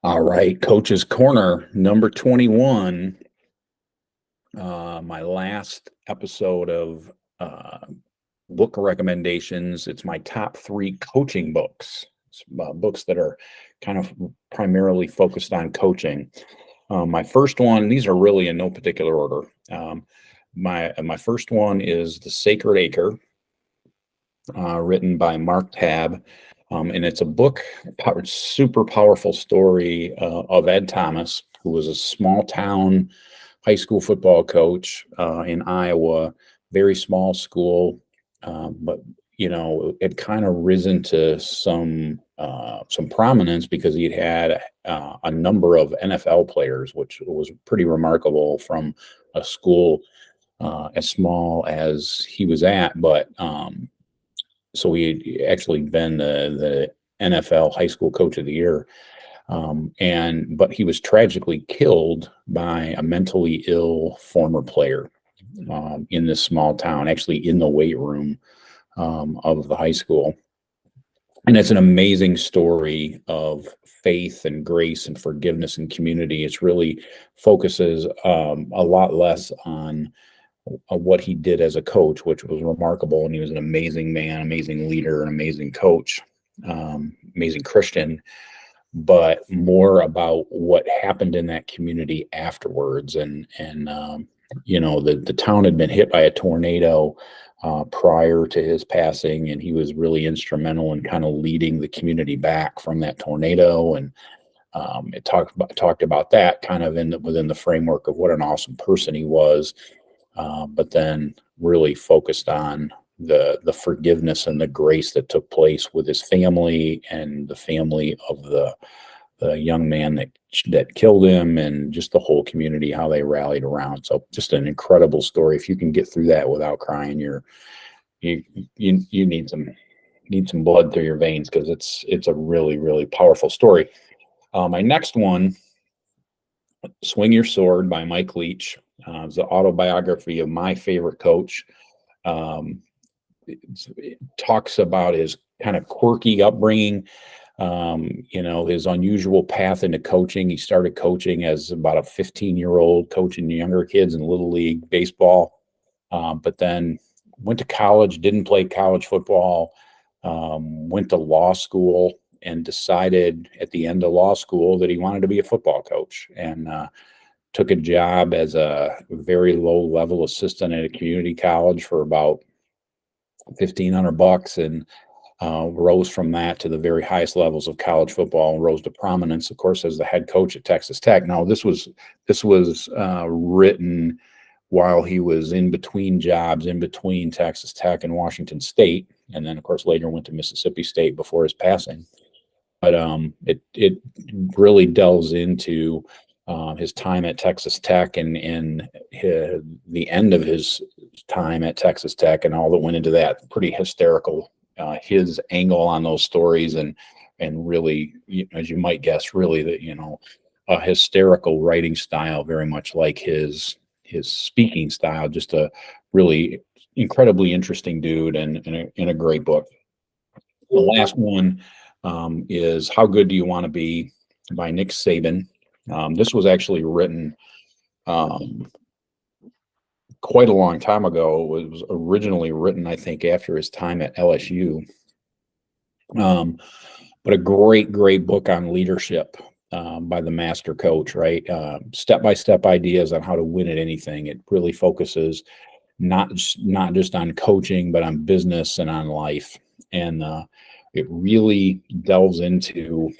All right, Coach's Corner, number 21. My last episode of book recommendations. It's my top three coaching books. Books that are kind of primarily focused on coaching. My first one, these are really in no particular order. My first one is The Sacred Acre, written by Mark Tabb. And it's a book, super powerful story of Ed Thomas, who was a small town high school football coach in Iowa, very small school, but it kind of risen to some prominence because he'd had a number of NFL players, which was pretty remarkable from a school as small as he was at, but so he had actually been the NFL High School Coach of the Year, but he was tragically killed by a mentally ill former player in this small town, actually in the weight room of the high school. And it's an amazing story of faith and grace and forgiveness and community. It's really focuses a lot less on what he did as a coach, which was remarkable. And he was an amazing man, amazing leader, an amazing coach, amazing Christian, but more about what happened in that community afterwards. And the town had been hit by a tornado prior to his passing, and he was really instrumental in kind of leading the community back from that tornado. And it talked about that kind of within the framework of what an awesome person he was. But then really focused on the forgiveness and the grace that took place with his family and the family of the young man that killed him, and just the whole community, how they rallied around. So just an incredible story. If you can get through that without crying, you need some blood through your veins, because it's a really, really powerful story. My next one, Swing Your Sword by Mike Leach. It's the autobiography of my favorite coach. It talks about his kind of quirky upbringing, his unusual path into coaching. He started coaching as about a 15-year-old, coaching younger kids in Little League baseball, but then went to college, didn't play college football, went to law school, and decided at the end of law school that he wanted to be a football coach, and took a job as a very low-level assistant at a community college for about $1,500, and rose from that to the very highest levels of college football, and rose to prominence, of course, as the head coach at Texas Tech. Now, this was written while he was in between jobs, in between Texas Tech and Washington State, and then, of course, later went to Mississippi State before his passing. But it really delves into his time at Texas Tech and the end of his time at Texas Tech, and all that went into that. Pretty hysterical, his angle on those stories, and really, as you might guess, really a hysterical writing style, very much like his speaking style. Just a really incredibly interesting dude, and a great book. The last one is How Good Do You Want to Be by Nick Saban. This was actually written quite a long time ago. It was originally written, I think, after his time at LSU. But a great book on leadership by the master coach, right? Step-by-step ideas on how to win at anything. It really focuses not just on coaching, but on business and on life. And it really delves into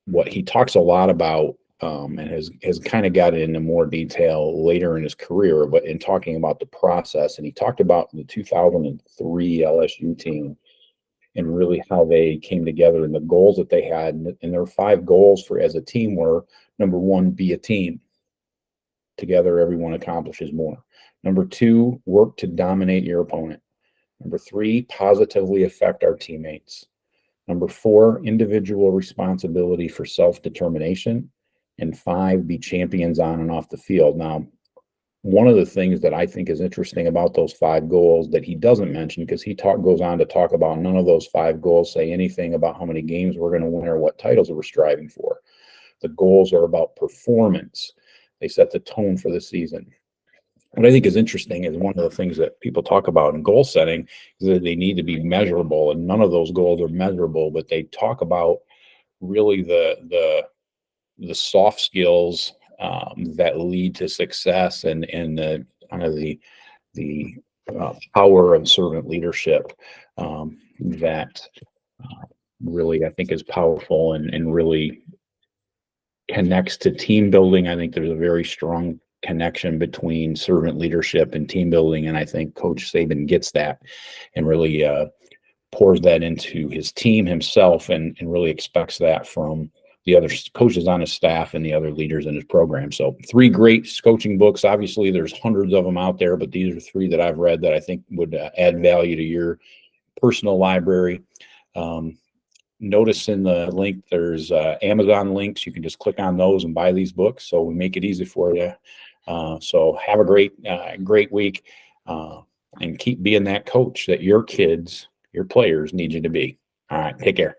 what he talks a lot about, and has kind of got into more detail later in his career, but in talking about the process. And he talked about the 2003 LSU team, and really how they came together and the goals that they had. And there were 5 goals as a team were: number 1, be a team. Together, everyone accomplishes more. Number 2, work to dominate your opponent. Number 3, positively affect our teammates. Number 4, individual responsibility for self-determination. And 5, be champions on and off the field. Now, one of the things that I think is interesting about those 5 goals that he doesn't mention, because he goes on to talk about none of those 5 goals say anything about how many games we're going to win or what titles we're striving for. The goals are about performance. They set the tone for the season. What I think is interesting is one of the things that people talk about in goal setting is that they need to be measurable, and none of those goals are measurable, but they talk about really the soft skills that lead to success, and the kind of the power of servant leadership that really I think is powerful and really connects to team building. I think there's a very strong connection between servant leadership and team building, and I think Coach Saban gets that and really pours that into his team himself, and really expects that from the other coaches on his staff and the other leaders in his program. So 3 great coaching books. Obviously, there's hundreds of them out there, but these are 3 that I've read that I think would add value to your personal library. Notice in the link, there's Amazon links. You can just click on those and buy these books. So we make it easy for you. So have a great week, and keep being that coach that your kids, your players need you to be. All right. Take care.